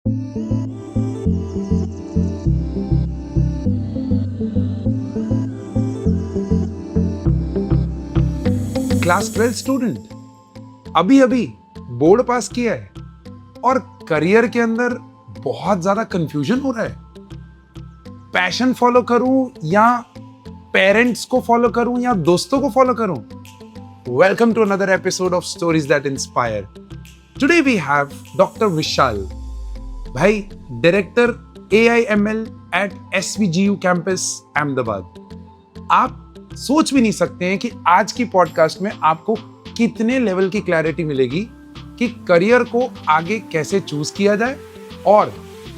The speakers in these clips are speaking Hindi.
क्लास 12 स्टूडेंट अभी अभी बोर्ड पास किया है और करियर के अंदर बहुत ज्यादा कंफ्यूजन हो रहा है। पैशन फॉलो करूं या पेरेंट्स को फॉलो करूं या दोस्तों को फॉलो करूं? Welcome to another episode of stories that inspire. Today we have doctor Vishal bhai, director AIML at SVGU campus Ahmedabad. आप सोच भी नहीं सकते हैं कि आज की पॉडकास्ट में आपको कितने लेवल की क्लैरिटी मिलेगी कि करियर को आगे कैसे चूज किया जाए और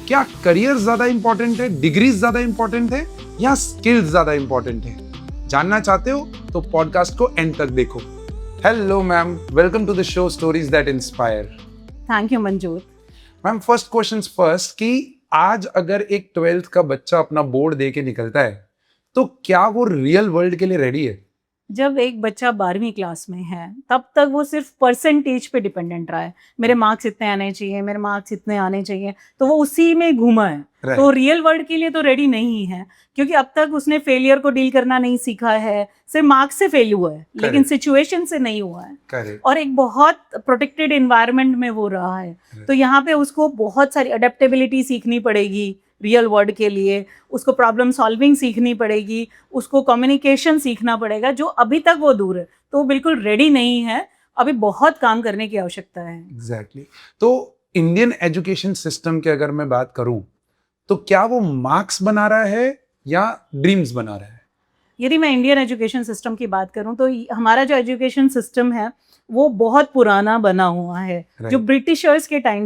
क्या करियर ज्यादा इंपॉर्टेंट है, डिग्रीज ज्यादा इंपॉर्टेंट है या स्किल्स ज्यादा इंपॉर्टेंट है। जानना चाहते हो तो पॉडकास्ट को एंड तक देखो। Hello ma'am, welcome to the show stories that inspire. Thank you Manzoor. Ma'am, first question first कि आज अगर एक 12th का बच्चा अपना बोर्ड दे के निकलता है तो क्या वो रियल वर्ल्ड के लिए रेडी है? जब एक बच्चा 12वीं क्लास में है तब तक वो सिर्फ परसेंटेज पे डिपेंडेंट रहा है। मेरे मार्क्स इतने आने चाहिए, मेरे मार्क्स इतने आने चाहिए, तो वो उसी में घूमा है। तो रियल वर्ल्ड के लिए तो रेडी नहीं है, क्योंकि अब तक उसने फेलियर को डील करना नहीं सीखा है। सिर्फ मार्क्स से फेल हुआ है, लेकिन सिचुएशन से नहीं हुआ है। और एक बहुत प्रोटेक्टेड एनवायरनमेंट में वो रहा है, तो यहाँ पे उसको बहुत सारी अडेप्टेबिलिटी सीखनी पड़ेगी रियल वर्ल्ड के लिए। उसको प्रॉब्लम सॉल्विंग सीखनी पड़ेगी, उसको कम्युनिकेशन सीखना पड़ेगा, जो अभी तक वो दूर है। तो वो बिल्कुल रेडी नहीं है, अभी बहुत काम करने की आवश्यकता है। एग्जैक्टली। तो इंडियन एजुकेशन सिस्टम की अगर मैं बात करूं तो क्या वो मार्क्स बना रहा है या ड्रीम्स बना रहा है? यदि मैं इंडियन एजुकेशन सिस्टम की बात करूं तो हमारा जो एजुकेशन सिस्टम है वो बहुत पुराना बना हुआ है, जो ब्रिटिशर्स के टाइम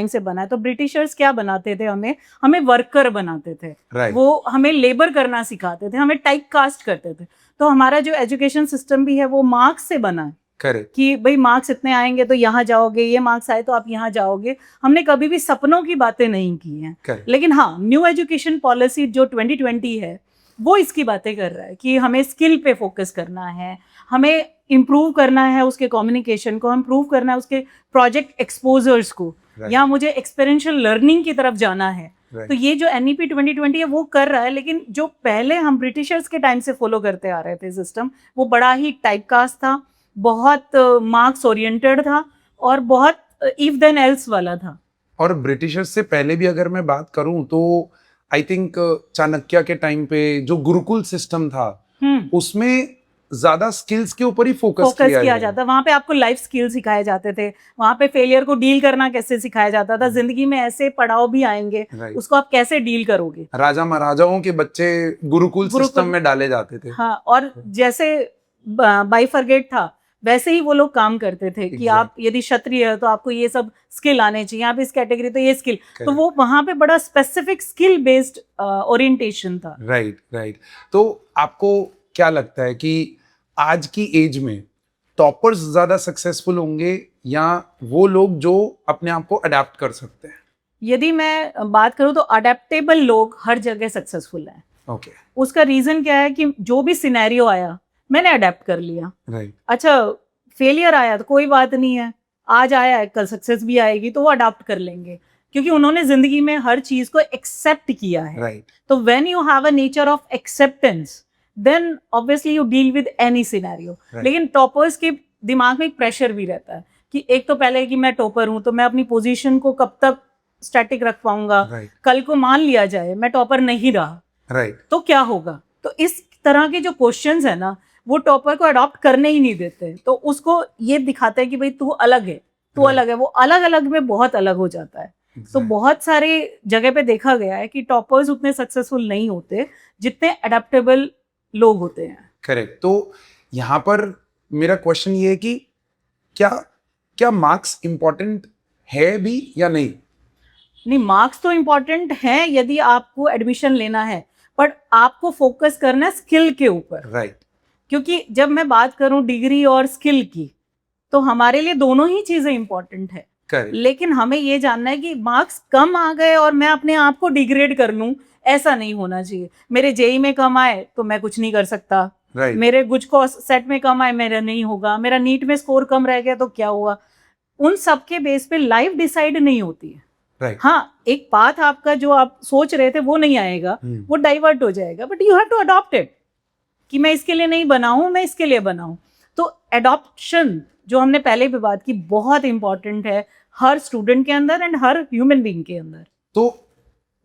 से बना है। तो ब्रिटिशर्स क्या बनाते थे? हमें वर्कर बनाते थे। वो हमें लेबर करना सिखाते थे, हमें टाइप कास्ट करते थे। तो हमारा जो एजुकेशन सिस्टम भी है वो मार्क्स से बना है। कि भाई मार्क्स इतने आएंगे तो यहाँ जाओगे, ये मार्क्स आए तो आप यहाँ जाओगे। हमने कभी भी सपनों की बातें नहीं की हैं। लेकिन हाँ, न्यू एजुकेशन पॉलिसी जो 2020 है वो इसकी बातें कर रहा है कि हमें स्किल पे फोकस करना है, हमें इम्प्रूव करना है उसके कम्युनिकेशन को, इम्प्रूव करना है उसके प्रोजेक्ट एक्सपोजर्स को, या मुझे एक्सपीरियंशियल लर्निंग की तरफ जाना है। तो ये जो NEP 2020 है वो कर रहा है। लेकिन जो पहले हम ब्रिटिशर्स के टाइम से फॉलो करते आ रहे थे सिस्टम, वो बड़ा ही टाइपकास्ट था, बहुत मार्क्स ओरिएंटेड था और बहुत इफ देन एल्स वाला था। और ब्रिटिशर्स से पहले भी अगर मैं बात करूं तो आई थिंक चाणक्य के टाइम पे जो गुरुकुल सिस्टम था उसमें ज्यादा स्किल्स के ऊपर ही फोकस किया जाता। वहां पे आपको लाइफ स्किल्स सिखाए जाते थे, वहां पे फेलियर को डील करना कैसे सिखाया जाता था। जिंदगी में ऐसे पड़ाव भी आएंगे, उसको आप कैसे डील करोगे। राजा महाराजाओं के बच्चे गुरुकुल सिस्टम में डाले जाते थे। हाँ, और जैसे बाइफरगेट था वैसे ही वो लोग काम करते थे कि आप यदि क्षत्रिय है तो आपको ये सब स्किल आने चाहिए, आप इस कैटेगरी तो ये स्किल। तो वो वहां पे बड़ा स्पेसिफिक स्किल बेस्ड ओरिएंटेशन था। राइट। तो आपको क्या लगता है कि आज की एज में टॉपर्स ज्यादा सक्सेसफुल होंगे या वो लोग जो अपने आप को अडेप्ट कर सकते हैं? यदि मैं बात करूं तो अडेप्टेबल लोग हर जगह सक्सेसफुल हैं। ओके। उसका रीजन क्या है कि जो भी सिनेरियो आया मैंने अडेप्ट कर लिया। अच्छा, फेलियर आया तो कोई बात नहीं है, आज आया है कल सक्सेस भी आएगी, तो वो अडॉप्ट कर लेंगे, क्योंकि उन्होंने जिंदगी में हर चीज को एक्सेप्ट किया है। तो when you have a nature of acceptance then obviously you deal with any scenario. लेकिन टॉपर्स के दिमाग में एक प्रेशर भी रहता है कि एक तो पहले कि मैं टॉपर हूं तो मैं अपनी पोजीशन को कब तक स्टैटिक रख पाऊंगा। कल को मान लिया जाए मैं टॉपर नहीं रहा, तो क्या होगा। तो इस तरह के जो क्वेश्चंस है ना, वो टॉपर को अडॉप्ट करने ही नहीं देते। तो उसको ये दिखाते हैं कि भाई तू अलग है, तू अलग है। वो अलग अलग में बहुत अलग हो जाता है। तो बहुत सारे जगह पे देखा गया है कि टॉपर्स उतने सक्सेसफुल नहीं होते जितने अडेप्टेबल लोग होते हैं। करेक्ट। तो यहाँ पर मेरा क्वेश्चन ये है कि क्या मार्क्स इंपॉर्टेंट है भी या नहीं? नहीं, मार्क्स तो इंपॉर्टेंट है यदि आपको एडमिशन लेना है, बट आपको फोकस करना है स्किल के ऊपर। क्योंकि जब मैं बात करूं डिग्री और स्किल की, तो हमारे लिए दोनों ही चीजें इंपॉर्टेंट है। लेकिन हमें ये जानना है कि मार्क्स कम आ गए और मैं अपने आप को डिग्रेड कर लूं, ऐसा नहीं होना चाहिए। मेरे जेई में कम आए तो मैं कुछ नहीं कर सकता। मेरे गुज को सेट में कम आए मेरा नहीं होगा, मेरा नीट में स्कोर कम रह गया तो क्या हुआ। उन सब के बेस पे लाइफ डिसाइड नहीं होती है। राइट हाँ, एक पाथ आपका जो आप सोच रहे थे वो नहीं आएगा, वो डाइवर्ट हो जाएगा, but you have to adopt it कि मैं इसके लिए नहीं बना हूं, मैं इसके लिए बना हूं। तो एडॉप्शन जो हमने पहले भी बात की बहुत इंपॉर्टेंट है हर स्टूडेंट के अंदर एंड हर ह्यूमन बीइंग के अंदर। तो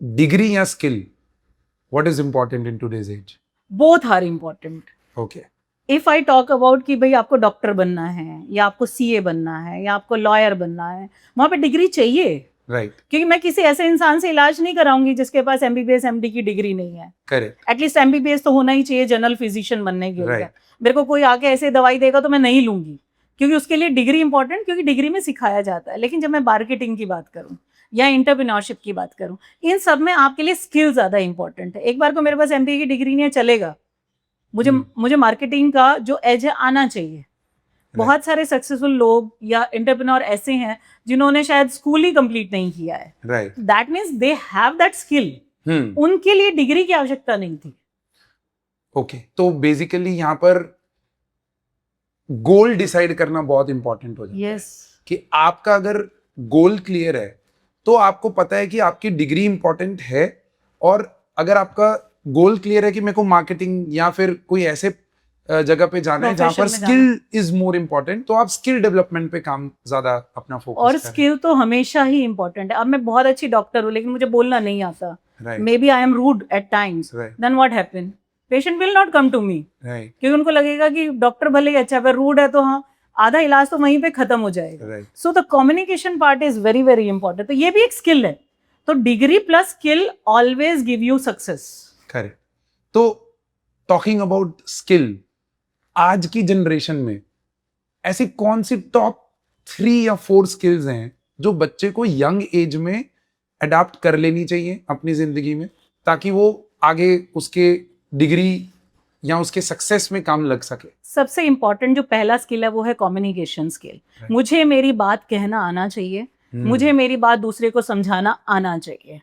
डिग्री या skill, what is important in today's age? Both are important. Okay, if I talk about कि भाई आपको डॉक्टर बनना है या आपको सीए बनना है या आपको लॉयर बनना है, वहां पे डिग्री चाहिए, राइट, क्योंकि मैं किसी ऐसे इंसान से इलाज नहीं कराऊंगी जिसके पास एमबीबीएस एमडी की डिग्री नहीं है। करेक्ट, एटलीस्ट एमबीबीएस तो होना ही चाहिए जनरल फिजिशियन बनने के लिए। Right. मेरे को कोई आके ऐसे दवाई देगा तो मैं नहीं लूंगी, क्योंकि उसके लिए डिग्री इंपॉर्टेंट, क्योंकि डिग्री में सिखाया जाता है। लेकिन जब मैं मार्केटिंग की बात करूं या इंटरप्रेन्योरशिप की बात करूं, इन सब में आपके लिए स्किल ज्यादा इंपॉर्टेंट है। एक बार को मेरे पास एमबीए की डिग्री नहीं है चलेगा, मुझे मार्केटिंग का जो एज है आना चाहिए। बहुत सारे सक्सेसफुल लोग या एंटरप्रेन्योर ऐसे हैं जिन्होंने शायद स्कूल ही कंप्लीट नहीं किया है, right, that means they have that skill, उनके लिए डिग्री की आवश्यकता नहीं थी। ओके, तो बेसिकली यहाँ पर गोल डिसाइड करना बहुत इंपॉर्टेंट हो जाता है। यस, कि आपका अगर गोल क्लियर है तो आपको पता है कि आपकी डिग्री इंपॉर्टेंट है, और अगर आपका गोल क्लियर है कि मेरे को मार्केटिंग या फिर कोई ऐसे जगह पे जाना है जहाँ पर Profession में स्किल इज मोर इम्पोर्टेंट, तो आप स्किल डेवलपमेंट पे काम ज्यादा अपना फोकस और स्किल तो हमेशा ही इंपॉर्टेंट है। अब मैं बहुत अच्छी डॉक्टर हूँ लेकिन मुझे बोलना नहीं आता, right, maybe I am rude at times, Right. Then what happen, patient will not come to me, right, क्योंकि उनको लगेगा कि डॉक्टर भले ही अच्छा है, रूड है तो हाँ आधा इलाज तो वहीं पे खत्म हो जाएगा। Right, so the communication part is very very important. तो ये भी एक स्किल है। तो degree plus skill always give you success. Correct. तो टॉकिंग अबाउट स्किल, आज की जनरेशन में ऐसी कौन सी टॉप 3 या 4 स्किल्स हैं जो बच्चे को यंग एज में अडॉप्ट कर लेनी चाहिए अपनी जिंदगी में, ताकि वो आगे उसके डिग्री या उसके सक्सेस में काम लग सके? सबसे इंपॉर्टेंट जो पहला स्किल है वो है कम्युनिकेशन स्किल। Right. मुझे मेरी बात कहना आना चाहिए, मुझे मेरी बात दूसरे को समझाना आना चाहिए,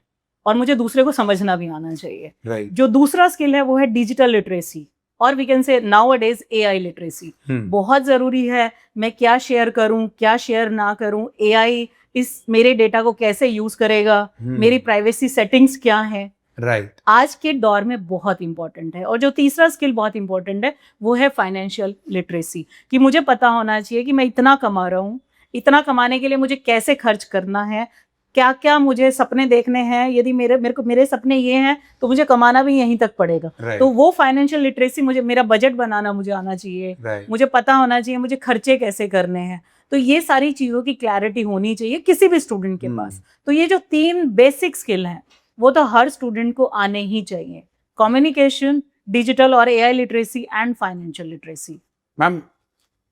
और मुझे दूसरे को समझना भी आना चाहिए। राइट, जो दूसरा स्किल है वो है डिजिटल लिटरेसी, और we can say nowadays AI literacy. बहुत जरूरी है मैं क्या शेयर करूं, क्या शेयर ना करूं, एआई इस मेरे डेटा को कैसे यूज करेगा, मेरी प्राइवेसी सेटिंग्स क्या है, राइट, आज के दौर में बहुत इंपॉर्टेंट है। और जो तीसरा स्किल बहुत इंपॉर्टेंट है वो है फाइनेंशियल लिटरेसी, कि मुझे पता होना चाहिए कि मैं इतना कमा रहा हूँ, इतना कमाने के लिए मुझे कैसे खर्च करना है, क्या क्या मुझे सपने देखने हैं, यदि मेरे सपने ये हैं तो मुझे कमाना भी यहीं तक पड़ेगा। Right. तो वो फाइनेंशियल लिटरेसी, मुझे मेरा बजट बनाना मुझे आना चाहिए, Right. मुझे पता होना चाहिए मुझे खर्चे कैसे करने हैं। तो ये सारी चीज़ों की क्लैरिटी होनी चाहिए किसी भी स्टूडेंट के पास। तो ये जो 3 बेसिक स्किल हैं वो तो हर स्टूडेंट को आने ही चाहिए: कम्युनिकेशन, डिजिटल और AI literacy and financial literacy. Ma'am,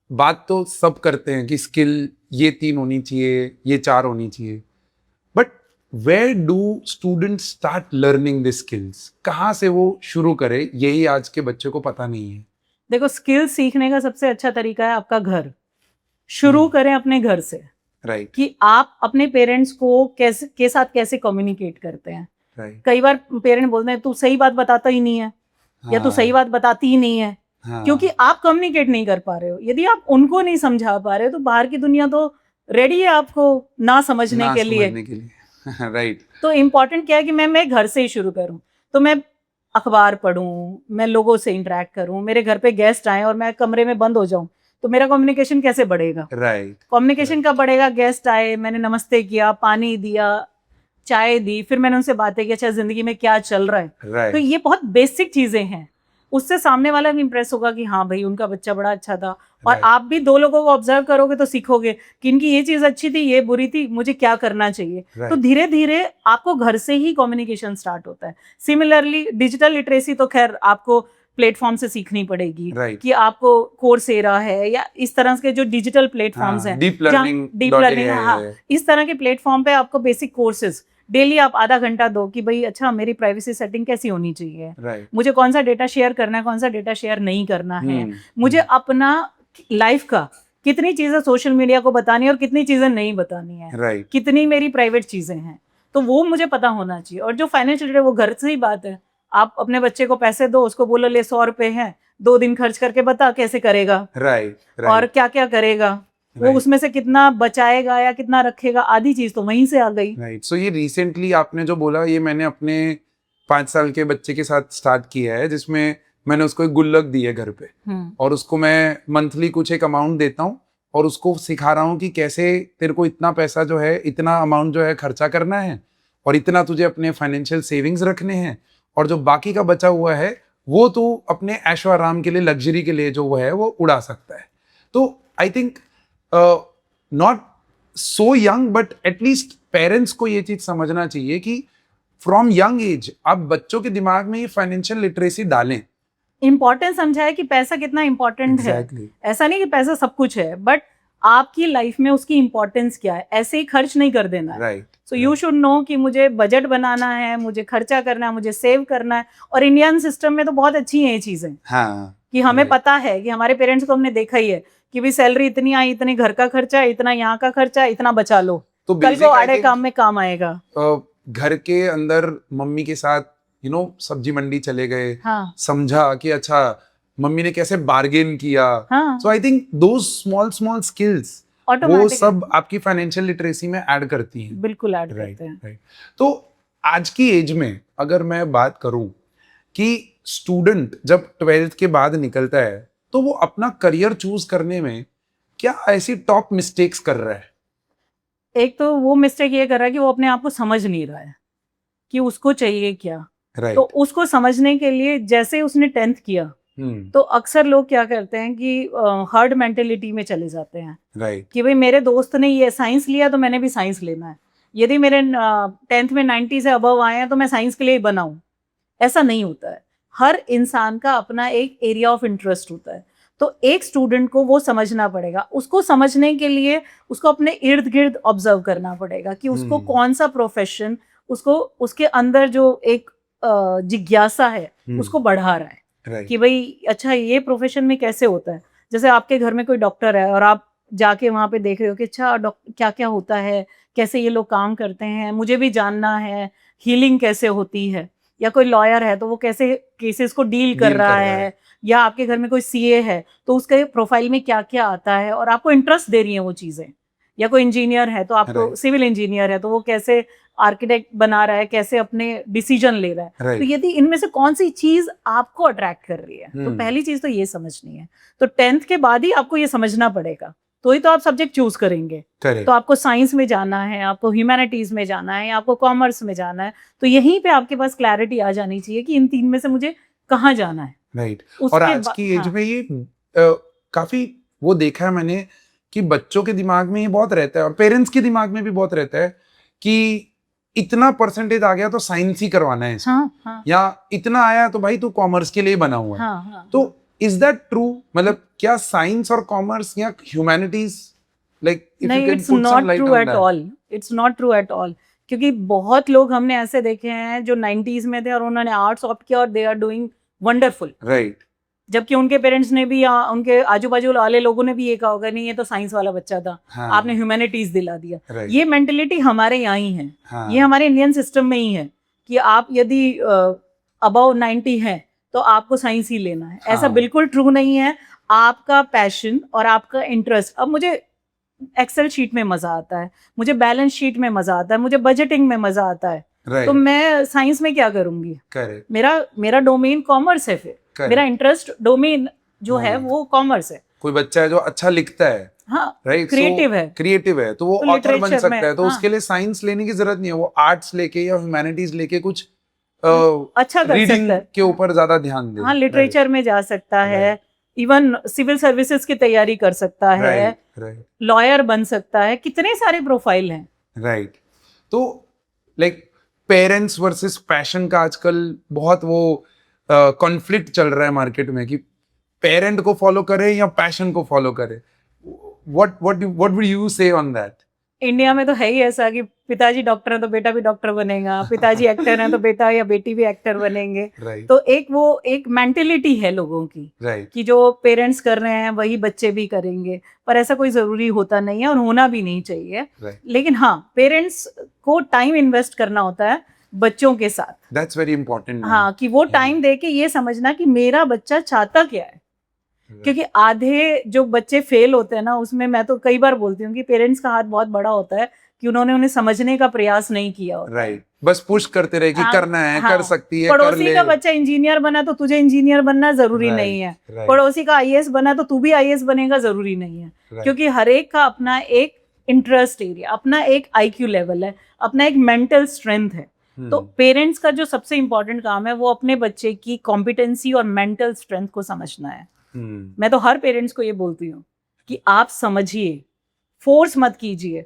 बात तो सब करते हैं कि स्किल ये 3 होनी चाहिए, ये 4 होनी चाहिए, but where do student start learning this skills? कहाँ से वो शुरू करे, यही आज के बच्चे को पता नहीं है। देखो, स्किल सीखने का सबसे अच्छा तरीका है आपका घर। शुरू करें अपने घर से, राइट, कि आप अपने पेरेंट्स को के साथ कैसे कम्युनिकेट करते हैं। राइट, कई बार पेरेंट बोलते हैं तू सही बात बताता ही नहीं है, या तू सही बात बताती ही नहीं है, क्योंकि आप कम्युनिकेट नहीं कर पा रहे हो। यदि आप उनको नहीं समझा पा रहे हो तो बाहर की दुनिया तो रेडी है आपको ना समझने के लिए। राइट, तो इम्पोर्टेंट क्या है कि मैं घर से ही शुरू करूं। तो मैं अखबार पढूं, मैं लोगों से इंटरेक्ट करूं, मेरे घर पे गेस्ट आए और मैं कमरे में बंद हो जाऊं, तो मेरा कम्युनिकेशन कैसे बढ़ेगा? राइट, कम्युनिकेशन कब बढ़ेगा? गेस्ट आए, मैंने नमस्ते किया, पानी दिया, चाय दी, फिर मैंने उनसे बातें की, अच्छा जिंदगी में क्या चल रहा है। राइट, तो ये बहुत बेसिक चीजें हैं, उससे सामने वाला भी इंप्रेस होगा कि हाँ भाई उनका बच्चा बड़ा अच्छा था। और Right. आप भी 2 लोगों को ऑब्जर्व करोगे तो सीखोगे कि इनकी ये चीज अच्छी थी, ये बुरी थी, मुझे क्या करना चाहिए। Right. तो धीरे धीरे आपको घर से ही कम्युनिकेशन स्टार्ट होता है। सिमिलरली डिजिटल लिटरेसी तो खैर आपको प्लेटफॉर्म से सीखनी पड़ेगी। Right. कि आपको कोर्सेरा है या इस तरह के जो डिजिटल प्लेटफॉर्म्स हैं, डीप लर्निंग, हाँ, इस तरह के प्लेटफॉर्म पे आपको बेसिक कोर्सेज डेली आप आधा घंटा दो कि भाई अच्छा मेरी प्राइवेसी सेटिंग कैसी होनी चाहिए, राइट, मुझे कौन सा डेटा शेयर करना है, कौन सा डेटा शेयर नहीं करना है, मुझे अपना लाइफ का कितनी चीजें सोशल मीडिया को बतानी है और कितनी चीजें नहीं बतानी है, राइट, कितनी मेरी प्राइवेट चीजें हैं, तो वो मुझे पता होना चाहिए। और जो फाइनेंशियल, वो घर से ही बात है। आप अपने बच्चे को पैसे दो, उसको बोलो ले 100 रुपए हैं, 2 दिन खर्च करके बता कैसे करेगा, राइट, और क्या क्या करेगा, वो Right. उसमें से कितना बचाएगा या कितना रखेगा, आधी चीज तो वहीं से आ गई। राइट सो ये रिसेंटली आपने जो बोला ये मैंने अपने 5 साल के बच्चे के साथ स्टार्ट किया है, जिसमें मैंने उसको एक गुल्लक दी है घर पे और उसको मैं मंथली कुछ एक अमाउंट देता हूँ और उसको सिखा रहा हूँ कि कैसे तेरे को इतना पैसा जो है, इतना अमाउंट जो है खर्चा करना है और इतना तुझे अपने फाइनेंशियल सेविंग्स रखने हैं और जो बाकी का बचा हुआ है वो तू अपने ऐशो आराम के लिए, लग्जरी के लिए जो वो है वो उड़ा सकता है। तो I think not so young but at least parents को ये चीज समझना चाहिए कि फ्रॉम यंग एज आप बच्चों के दिमाग में ये फाइनेंशियल लिटरेसी डालें। इम्पोर्टेंस समझाए कि पैसा कितना इम्पोर्टेंट Exactly. है। ऐसा नहीं कि पैसा सब कुछ है, बट आपकी लाइफ में उसकी इम्पोर्टेंस क्या है, ऐसे ही खर्च नहीं कर देना है। Right so you should know कि मुझे बजट बनाना है, मुझे खर्चा करना है, मुझे सेव करना है। और इंडियन सिस्टम में तो बहुत अच्छी हैं ये चीजें हाँ कि हमें Right. पता है कि हमारे पेरेंट्स को हमने देखा ही है कि भी सैलरी इतनी आई, इतने घर का खर्चा, इतना यहाँ का खर्चा, इतना बचा लो, तो कल basic को I आड़े think, काम में काम आएगा। घर के अंदर मम्मी के साथ सब्जी मंडी चले गए, हाँ समझा कि अच्छा मम्मी ने कैसे बार्गेन किया। हाँ, so I think those small small skills वो ऑटोमेटिक सब आपकी फाइनेंशियल लिटरेसी में ऐड करती हैं। बिल्कुल ऐड राइट करते हैं। राइट। तो आज की एज में अगर मैं बात करूं कि स्टूडेंट जब 12th के बाद निकलता है तो वो अपना करियर चूज करने में क्या ऐसी टॉप मिस्टेक्स कर रहा है? एक तो वो मिस्टेक ये कर रहा है कि वो अपने आप को समझ नहीं रहा है कि उसको चाहिए क्या। राइट तो उसको समझने के लिए जैसे उसने 10th किया तो अक्सर लोग क्या करते हैं कि हर्ड मेंटेलिटी में चले जाते हैं राइट कि भाई मेरे दोस्त ने ये साइंस लिया तो मैंने भी साइंस लेना है, यदि मेरे 10th में 90 से अबव आए हैं तो मैं साइंस के लिए ही बनाऊं। ऐसा नहीं होता है। हर इंसान का अपना एक एरिया ऑफ इंटरेस्ट होता है। तो एक स्टूडेंट को वो समझना पड़ेगा। उसको समझने के लिए उसको अपने इर्द गिर्द ऑब्जर्व करना पड़ेगा कि उसको कौन सा प्रोफेशन उसको उसके अंदर जो एक जिज्ञासा है उसको बढ़ा रहा है। राइट कि भाई अच्छा ये प्रोफेशन में कैसे होता है। जैसे आपके घर में कोई डॉक्टर है और आप जाके वहाँ पे देख रहे हो कि अच्छा क्या क्या होता है, कैसे ये लोग काम करते हैं, मुझे भी जानना है, हीलिंग कैसे होती है। या कोई लॉयर है तो वो कैसे केसेस को डील कर रहा है। या आपके घर में कोई सीए है तो उसके प्रोफाइल में क्या क्या आता है और आपको इंटरेस्ट दे रही है वो चीज़ें। या कोई इंजीनियर है तो आपको Right. सिविल इंजीनियर है तो वो कैसे आर्किटेक्ट बना रहा है, कैसे अपने डिसीजन ले रहा है। Right. तो यदि इनमें से कौन सी चीज आपको अट्रैक्ट कर रही है तो पहली चीज तो ये समझनी है। तो 10th के बाद ही आपको ये समझना पड़ेगा, तो ही तो आप सब्जेक्ट चूज करेंगे। करेक्ट तो आपको साइंस में जाना है, आपको ह्यूमैनिटीज में जाना है, आपको कॉमर्स में जाना है, तो यहीं पे आपके पास क्लैरिटी आ जानी चाहिए कि इन तीन में से मुझे कहाँ जाना है। राइट। उसके और आज बा- की एज हाँ। में ये काफी वो देखा है मैंने कि बच्चों के दिमाग में ये बहुत रहता है और पेरेंट्स के दिमाग में भी बहुत रहता है कि इतना परसेंटेज आ गया तो साइंस ही करवाना है इसको। हाँ, हाँ, या इतना आया तो भाई तू कॉमर्स के लिए बना हुआ है। हाँ, हाँ, तो इज दैट ट्रू? मतलब क्या साइंस और कॉमर्स या ह्यूमैनिटीज लाइक नहीं, it's not true at all. It's not true at all. क्योंकि बहुत लोग हमने ऐसे देखे हैं जो 90s में थे और उन्होंने आर्ट्स ऑप्ट किया और they are doing wonderful. Right जबकि उनके पेरेंट्स ने भी या उनके आजू बाजू वाले लोगों ने भी ये कहा होगा नहीं ये तो साइंस वाला बच्चा था, हाँ आपने ह्यूमैनिटीज दिला दिया। राइट ये मेंटेलिटी हमारे यहाँ ही है। हाँ ये हमारे इंडियन सिस्टम में ही है कि आप यदि अबव 90 हैं तो आपको साइंस ही लेना है। ऐसा हाँ। बिल्कुल ट्रू नहीं है। आपका पैशन और आपका इंटरेस्ट। अब मुझे एक्सेल शीट में मजा आता है, मुझे बैलेंस शीट में मजा आता है, मुझे बजटिंग में मजा आता है, तो राइट मैं साइंस में क्या करूंगी। करेक्ट मेरा डोमेन कॉमर्स है, फिर मेरा इंटरेस्ट डोमेन जो है हाँ। वो कॉमर्स है। कोई बच्चा है जो अच्छा लिखता है, हाँ, राइट, क्रिएटिव है, क्रिएटिव है तो वो तो ऑथर बन literature सकता में, है। तो हाँ। उसके लिए साइंस लेने की जरूरत नहीं है, वो आर्ट्स लेके या ह्यूमैनिटीज लेके कुछ अच्छा कर रीडिंग सकता है। के ऊपर ज्यादा ध्यान दे। हाँ, लिटरेचर में जा सकता है, इवन सिविल सर्विसेज की तैयारी कर सकता है, राइट राइट लॉयर बन सकता है, कितने सारे प्रोफाइल हैं। राइट। तो लाइक पेरेंट्स वर्सेस पैशन का आजकल बहुत वो कॉन्फ्लिक्ट चल रहा है मार्केट में कि पेरेंट को फॉलो करे या पैशन को फॉलो करे। व्हाट वुड यू से ऑन दैट? इंडिया में तो है ही ऐसा कि पिताजी डॉक्टर है तो बेटा भी डॉक्टर बनेगा, पिताजी एक्टर है तो बेटा या बेटी भी एक्टर बनेंगे। राइट तो एक मेंटेलिटी है लोगों की राइट कि जो पेरेंट्स कर रहे हैं वही बच्चे भी करेंगे, पर ऐसा कोई जरूरी होता नहीं है और होना भी नहीं चाहिए। राइट। लेकिन हाँ, पेरेंट्स को टाइम इन्वेस्ट करना होता है बच्चों के साथ। That's very important. हाँ, कि वो टाइम दे के ये समझना कि मेरा बच्चा चाहता क्या है, क्योंकि आधे जो बच्चे फेल होते हैं ना, उसमें मैं तो कई बार बोलती हूँ कि पेरेंट्स का हाथ बहुत बड़ा होता है कि उन्होंने उन्हें समझने का प्रयास नहीं किया होता। राइट, बस पुश करते रहे कि हाँ, करना है, हाँ, कर सकती है, कर पड़ोसी ले। का बच्चा इंजीनियर बना तो तुझे इंजीनियर बनना जरूरी Right, नहीं है, right. पड़ोसी का आईएएस बना तो तू भी आईएएस बनेगा जरूरी नहीं है। Right. क्योंकि हर एक का अपना एक इंटरेस्ट एरिया, अपना एक आईक्यू लेवल है, अपना एक मेंटल स्ट्रेंथ है। तो पेरेंट्स का जो सबसे इंपॉर्टेंट काम है वो अपने बच्चे की कॉम्पिटेंसी और मेंटल स्ट्रेंथ को समझना है। मैं तो हर पेरेंट्स को ये बोलती हूँ कि आप समझिए, फोर्स मत कीजिए।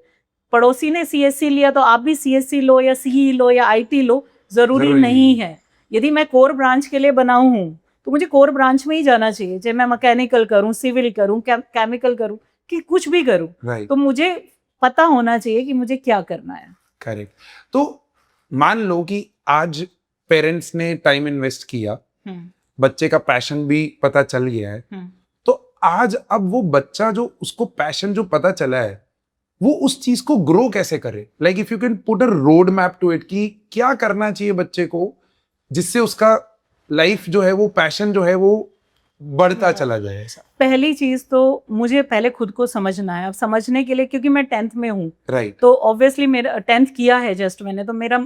पड़ोसी ने सीएससी लिया तो आप भी सीएससी लो या सीई लो या आईटी लो, जरूरी नहीं है। यदि मैं कोर ब्रांच के लिए बनाऊं हूं तो मुझे कोर ब्रांच में ही जाना चाहिए, चाहे मैं मैकेनिकल करूं, सिविल करूं, केमिकल करूं, कि कुछ भी करूं। तो मुझे पता होना चाहिए कि मुझे क्या करना है। करेक्ट। तो मान लो कि आज पेरेंट्स ने टाइम इन्वेस्ट किया, बच्चे का पैशन भी पता चल गया है, तो आज अब वो बच्चा जो उसको पैशन जो पता चला है वो उस चीज को ग्रो कैसे करे? Like if you can put a road map to it कि क्या करना चाहिए बच्चे को जिससे उसका लाइफ जो है वो पैशन जो है वो बढ़ता चला जाए। पहली चीज तो मुझे पहले खुद को समझना है। अब समझने के लिए, क्योंकि मैं 10th में हूँ, राइट, तो ऑब्वियसली मेरा 10th किया है जस्ट मैंने, तो मेरा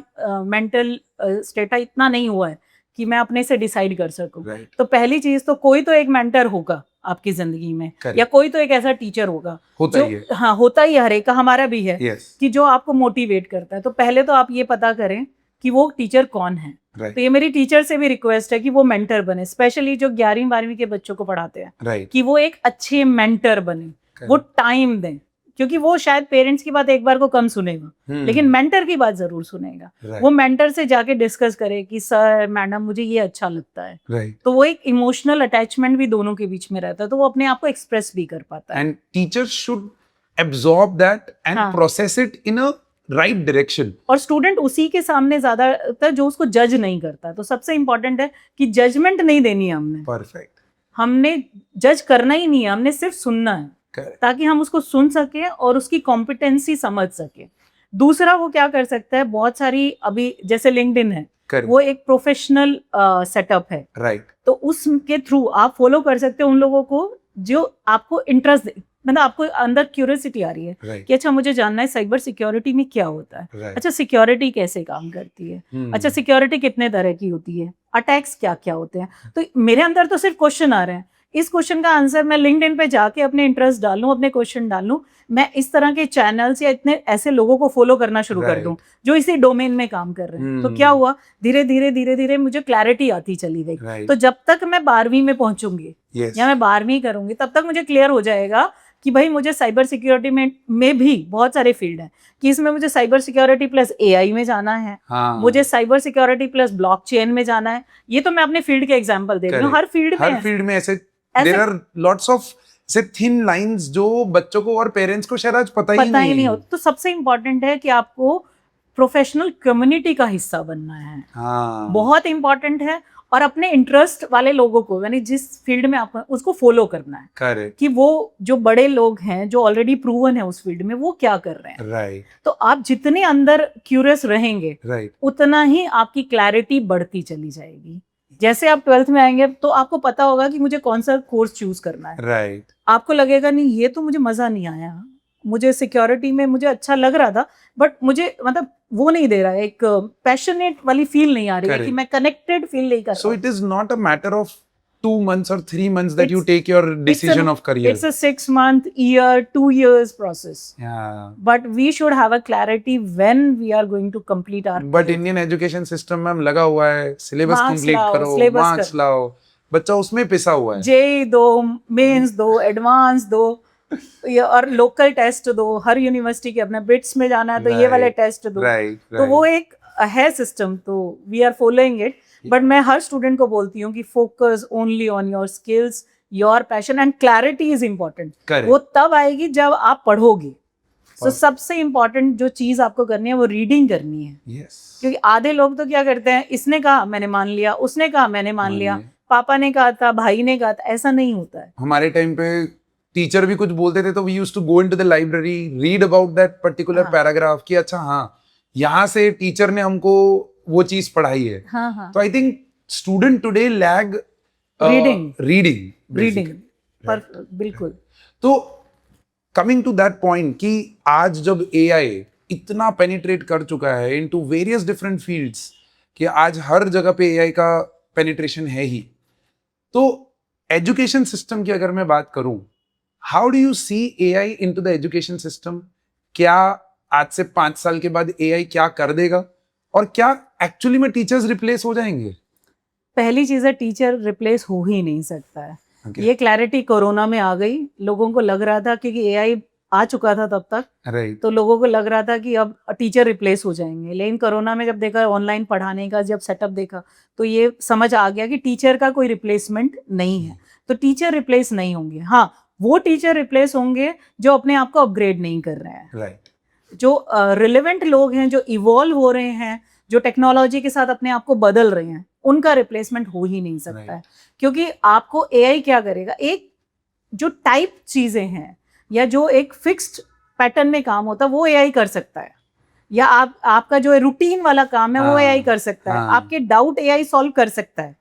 मेंटल स्टेटा इतना नहीं हुआ है कि मैं अपने से डिसाइड कर सकूं। तो पहली चीज तो कोई तो एक मेंटर होगा आपकी जिंदगी में, या कोई तो एक ऐसा टीचर होगा, होता ही है। हाँ, होता ही हर एक का, हमारा भी है, कि जो आपको मोटिवेट करता है। तो पहले तो आप ये पता करें कि वो टीचर कौन है। तो ये मेरी टीचर से भी रिक्वेस्ट है कि वो मेंटर बने, स्पेशली जो 11वीं 12वीं के बच्चों को पढ़ाते हैं, कि वो एक अच्छे मेंटर बने, वो टाइम दें, क्योंकि वो शायद पेरेंट्स की बात एक बार को कम सुनेगा, लेकिन मेंटर की बात जरूर सुनेगा। वो मेंटर से जाके डिस्कस करे कि सर मैडम मुझे ये अच्छा लगता है, तो वो एक इमोशनल अटैचमेंट भी दोनों के बीच में रहता है, तो वो अपने आप को एक्सप्रेस भी कर पाता है। And teacher should absorb that and process it in a right direction. और स्टूडेंट उसी के सामने ज्यादातर जो उसको जज नहीं करता, तो सबसे इंपॉर्टेंट है कि जजमेंट नहीं देनी है हमने। परफेक्ट। हमने जज करना ही नहीं है, हमने सिर्फ सुनना है, ताकि हम उसको सुन सके और उसकी कॉम्पिटेंसी समझ सके। दूसरा वो क्या कर सकता है, बहुत सारी अभी जैसे लिंक्डइन है, वो एक प्रोफेशनल सेटअप है, राइट, तो उसके थ्रू आप फॉलो कर सकते हो उन लोगों को जो आपको इंटरेस्ट, मतलब आपको अंदर क्यूरियोसिटी आ रही है कि अच्छा मुझे जानना है साइबर सिक्योरिटी में क्या होता है, अच्छा सिक्योरिटी कैसे काम करती है, अच्छा सिक्योरिटी कितने तरह की होती है, अटैक्स क्या क्या होते हैं। तो मेरे अंदर तो सिर्फ क्वेश्चन आ रहे हैं, इस क्वेश्चन का आंसर मैं लिंक्डइन पे जाके अपने इंटरेस्ट डालूं, अपने क्वेश्चन डालूं, मैं इस तरह के चैनल्स या इतने ऐसे लोगों को फॉलो करना शुरू कर दूं जो इसी डोमेन में काम कर रहे हैं। तो क्या हुआ, धीरे धीरे मुझे क्लैरिटी आती चली गई। तो जब तक मैं 12वीं में पहुंचूंगी या मैं 12वीं करूंगी, तब तक मुझे क्लियर हो जाएगा कि भाई मुझे साइबर सिक्योरिटी में भी बहुत सारे फील्ड हैं, कि इसमें मुझे साइबर सिक्योरिटी प्लस एआई में जाना है, मुझे साइबर सिक्योरिटी प्लस ब्लॉकचेन में जाना है। ये तो मैं अपने फील्ड के एग्जांपल दे रही हूँ, हर फील्ड में ऐसे देयर आर लॉट्स ऑफ से थिन लाइंस जो बच्चों को और पेरेंट्स को शायद आज पता ही नहीं हो। तो सबसे इंपॉर्टेंट है कि आपको प्रोफेशनल कम्युनिटी का हिस्सा बनना है, बहुत इंपॉर्टेंट है, और अपने इंटरेस्ट वाले लोगों को, यानी जिस फील्ड में आप उसको फॉलो करना है। करेक्ट। कि वो जो बड़े लोग हैं जो ऑलरेडी प्रूवन है उस फील्ड में, वो क्या कर रहे हैं। राइट। तो आप जितने अंदर क्यूरियस रहेंगे, उतना ही आपकी क्लैरिटी बढ़ती चली जाएगी। जैसे आप 12th में आएंगे तो आपको पता होगा कि मुझे कौन सा कोर्स चूज करना है। राइट। आपको लगेगा नहीं ये तो मुझे मजा नहीं आया, मुझे सिक्योरिटी में मुझे अच्छा लग रहा था, बट मुझे मतलब वो नहीं दे रहा है, एक पैशनेट वाली फील नहीं आ रही है, कि मैं कनेक्टेड फील नहीं कर रहा। So it is not a matter of 2 months or 3 months that you take your decision of career. It's a 6 month, year, 2 years process. Yeah. But we should have a clarity when we are going to complete our. But Indian education system में लगा हुआ है, syllabus complete करो, marks लाओ, बच्चा उसमें पिसा हुआ है। JEE दो, मेंस दो, एडवांस दो, और लोकल टेस्ट दो, हर यूनिवर्सिटी के अपने बिट्स में जाना है तो ये वाले टेस्ट दो। तो वो एक है सिस्टम, तो we are following it. But मैं हर स्टूडेंट को बोलती हूँ कि focus only on your skills, your passion, and clarity is important. वो तब आएगी जब आप पढ़ोगे। तो सबसे इम्पोर्टेंट जो चीज आपको करनी है वो रीडिंग करनी है। क्योंकि आधे लोग तो क्या करते हैं, इसने कहा मैंने मान लिया, उसने कहा मैंने मान लिया, पापा ने कहा था, भाई ने कहा था, ऐसा नहीं होता है। हमारे टाइम पे टीचर भी कुछ बोलते थे तो we used to go into the library, read about that particular paragraph, कि अच्छा हाँ यहाँ से टीचर ने हमको वो चीज पढ़ाई है। तो I think student today lag reading. पर बिल्कुल। तो कमिंग टू दैट पॉइंट कि आज जब एआई इतना पेनिट्रेट कर चुका है इनटू वेरियस डिफरेंट फील्ड्स कि आज हर जगह पे एआई का पेनिट्रेशन है ही, तो एजुकेशन सिस्टम की अगर मैं बात करूं, how do you see AI into the education system? क्या आज से 5 साल के बाद एआई क्या कर देगा और क्या एक्चुअली में टीचर्स रिप्लेस हो जाएंगे? पहली चीज है, टीचर रिप्लेस हो ही नहीं सकता है। Okay. ये क्लैरिटी कोरोना में आ गई। लोगों को लग रहा था क्योंकि एआई आ चुका था तब तक, राइट, तो लोगों को लग रहा था कि अब टीचर रिप्लेस हो जाएंगे। लेकिन कोरोना में जब देखा ऑनलाइन पढ़ाने का जब सेटअप देखा, तो ये समझ आ गया कि टीचर का कोई रिप्लेसमेंट नहीं है। तो टीचर रिप्लेस नहीं होंगे। हाँ, वो टीचर रिप्लेस होंगे जो अपने आप को अपग्रेड नहीं कर रहे हैं, राइट, जो रिलेवेंट लोग हैं, जो इवॉल्व हो रहे हैं, जो टेक्नोलॉजी के साथ अपने आप को बदल रहे हैं, उनका रिप्लेसमेंट हो ही नहीं सकता है। क्योंकि आपको एआई क्या करेगा, एक जो टाइप चीजें हैं या जो एक फिक्स्ड पैटर्न में काम होता है वो एआई कर सकता है, या आपका जो रूटीन वाला काम है वो एआई कर सकता है। आपके डाउट एआई सॉल्व कर सकता है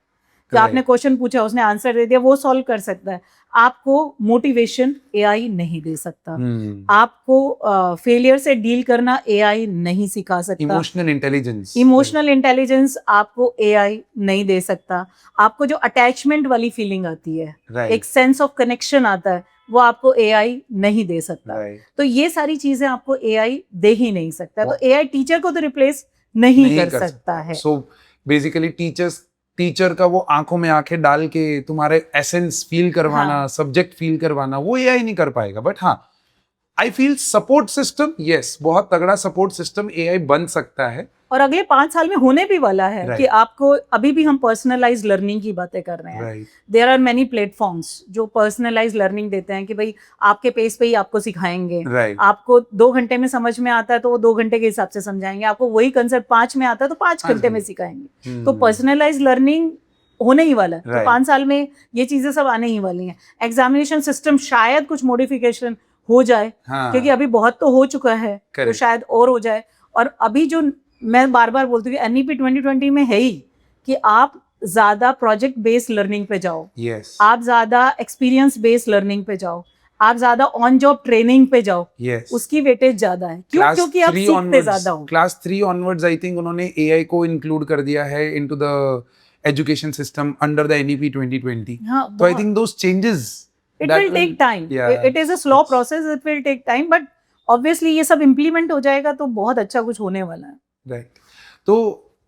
कि आपने क्वेश्चन पूछा उसने आंसर दे दिया, वो सॉल्व कर सकता है। आपको मोटिवेशन एआई नहीं दे सकता, आपको फेलियर से डील करना एआई नहीं सिखा सकता, इमोशनल इंटेलिजेंस आपको एआई नहीं दे सकता, आपको जो अटैचमेंट वाली फीलिंग आती है, एक सेंस ऑफ कनेक्शन आता है, वो आपको एआई नहीं दे सकता। तो ये सारी चीजें आपको एआई दे ही नहीं सकता। तो एआई टीचर को तो रिप्लेस नहीं कर सकता है। सो बेसिकली टीचर का वो आंखों में आंखें डाल के तुम्हारे एसेंस फील करवाना, सब्जेक्ट फील करवाना, वो एआई नहीं कर पाएगा। बट हाँ, I feel support system, yes, बहुत तगड़ा सपोर्ट सिस्टम एआई बन सकता है और अगले 5 साल में होने भी वाला है। कि आपको अभी भी हम पर्सनलाइज लर्निंग की बातें कर रहे हैं। देयर आर मेनी प्लेटफॉर्म्स जो पर्सनलाइज लर्निंग देते हैं कि भाई आपके पेस पे ही आपको सिखाएंगे। आपको 2 घंटे में समझ में आता है तो वो 2 घंटे के हिसाब से समझाएंगे, आपको वही कंसेप्ट 5 में आता है तो 5 घंटे में सिखाएंगे। तो पर्सनलाइज लर्निंग होने ही वाला है। तो 5 साल में ये चीजें सब आने ही वाली हैं। एग्जामिनेशन सिस्टम शायद कुछ मॉडिफिकेशन हो जाए, क्योंकि अभी बहुत तो हो चुका है, तो शायद और हो जाए। और अभी जो मैं बार बार बोलती हूँ एनईपी 2020 में है ही कि आप ज्यादा प्रोजेक्ट बेस्ड लर्निंग पे जाओ, आप ज्यादा एक्सपीरियंस बेस्ड लर्निंग पे जाओ, आप ज्यादा ऑन जॉब ट्रेनिंग पे जाओ, उसकी वेटेज ज्यादा है। क्यों? क्योंकि आप सीखते ज्यादा हो। क्लास 3 ऑनवर्ड्स आई थिंक उन्होंने एआई को इंक्लूड कर दिया है into the education system under the NEP 2020। तो I think those changes, it will take time. It is a slow process, it will take time, but obviously ये सब implement हो जाएगा तो बहुत अच्छा कुछ होने वाला है। राइट। तो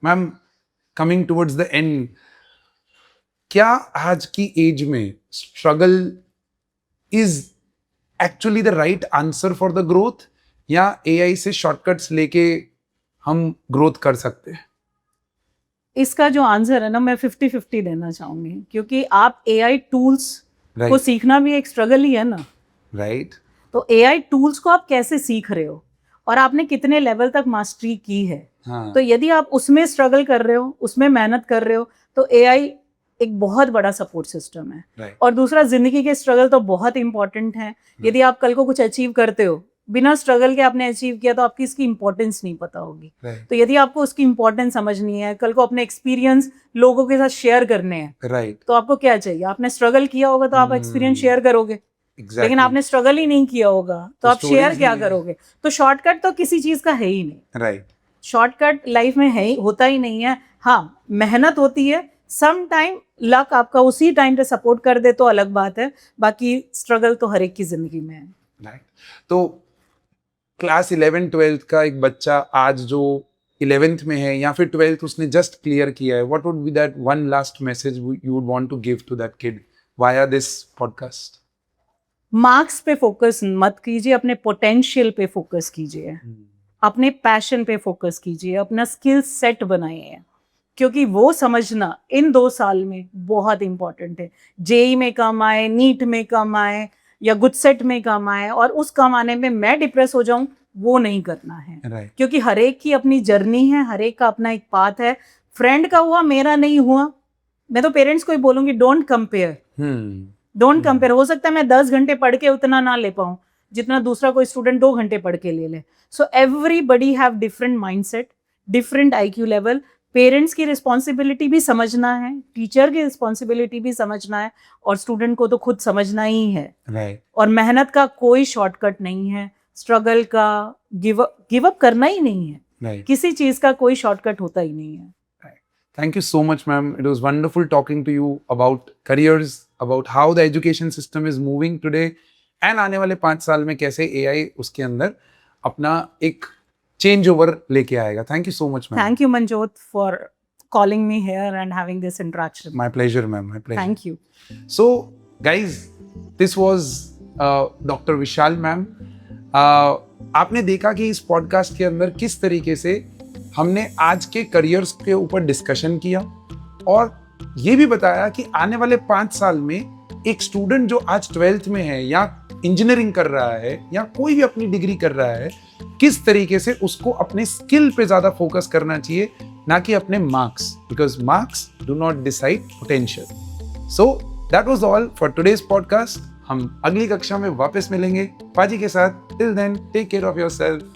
ma'am, coming towards the end, क्या आज की एज में struggle is actually the right answer for the growth, या एआई से शॉर्टकट्स लेके हम ग्रोथ कर सकते हैं? इसका जो आंसर है ना, मैं 50-50 देना चाहूंगी, क्योंकि आप एआई टूल्स को सीखना भी एक स्ट्रगल ही है ना। राइट। तो एआई टूल्स को आप कैसे सीख रहे हो और आपने कितने लेवल तक मास्टरी की है। तो यदि आप उसमें स्ट्रगल कर रहे हो, उसमें मेहनत कर रहे हो, तो एआई एक बहुत बड़ा सपोर्ट सिस्टम है। और दूसरा, जिंदगी के स्ट्रगल तो बहुत इंपॉर्टेंट है। यदि आप कल को कुछ अचीव करते हो, बिना स्ट्रगल के आपने अचीव किया, तो आपकी इसकी इंपॉर्टेंस नहीं पता होगी। तो यदि आपको उसकी इंपॉर्टेंस समझनी है, कल को अपने एक्सपीरियंस लोगों के साथ शेयर करने हैं, तो आपको क्या चाहिए? आपने स्ट्रगल किया होगा तो आप एक्सपीरियंस शेयर करोगे। लेकिन आपने स्ट्रगल ही नहीं किया होगा तो आप शेयर क्या करोगे? तो शॉर्टकट तो किसी चीज का है ही नहीं। शॉर्टकट लाइफ में है होता ही नहीं है। हाँ, मेहनत होती है, सम टाइम लक आपका उसी टाइम पे सपोर्ट कर दे तो अलग बात है, बाकी स्ट्रगल तो हर एक की जिंदगी में है। तो क्लास 11-12 का एक बच्चा आज जो 11th में है या फिर 12th उसने जस्ट क्लियर किया है, what would be that one last message you would want to give to that kid via this podcast? Marks पे फोकस मत कीजिए, अपने पोटेंशियल पे फोकस कीजिए, अपने पैशन पे फोकस कीजिए, अपना स्किल सेट बनाइए, क्योंकि वो समझना इन 2 साल में बहुत इंपॉर्टेंट है। जेई में कम आए, नीट में कम आए या गुड सेट में कम आए और उस कम आने में मैं डिप्रेस हो जाऊं, वो नहीं करना है। क्योंकि हर एक की अपनी जर्नी है, हर एक का अपना एक पाथ है। फ्रेंड का हुआ, मेरा नहीं हुआ। मैं तो पेरेंट्स को ही बोलूंगी, डोंट कंपेयर, डोंट कंपेयर। हो सकता है मैं 10 घंटे पढ़ के उतना ना ले पाऊं जितना दूसरा कोई स्टूडेंट 2 घंटे पढ़ के ले ले। So everybody have different mindset, different IQ level. Parents की रिस्पॉन्सिबिलिटी भी समझना है, टीचर की रिस्पॉन्सिबिलिटी भी समझना है, और स्टूडेंट को तो खुद समझना ही है। राइट और मेहनत का कोई शॉर्टकट नहीं है, स्ट्रगल का गिव अप करना ही नहीं है, राइट किसी चीज का कोई शॉर्टकट होता ही नहीं है। Thank you so much, ma'am. It was wonderful talking to you about careers, about how the education system is moving today, and आने वाले 5 साल में कैसे AI उसके अंदर अपना एक चेंज ओवर लेके आएगा. Thank you so much, ma'am. Thank you, Manjot, for calling me here and having this interaction. My pleasure, ma'am. My pleasure. Thank you. So, guys, this was Dr. Vishal, ma'am. आपने देखा कि इस पॉडकास्ट के अंदर किस तरीके से हमने आज के करियर्स के ऊपर डिस्कशन किया और ये भी बताया कि आने वाले 5 साल में एक स्टूडेंट जो आज 12th में है या इंजीनियरिंग कर रहा है या कोई भी अपनी डिग्री कर रहा है, किस तरीके से उसको अपने स्किल पे ज्यादा फोकस करना चाहिए, ना कि अपने marks, because marks do not decide potential. So that was all for today's podcast. हम अगली कक्षा में वापस मिलेंगे पाजी के साथ। Till then take care of yourself.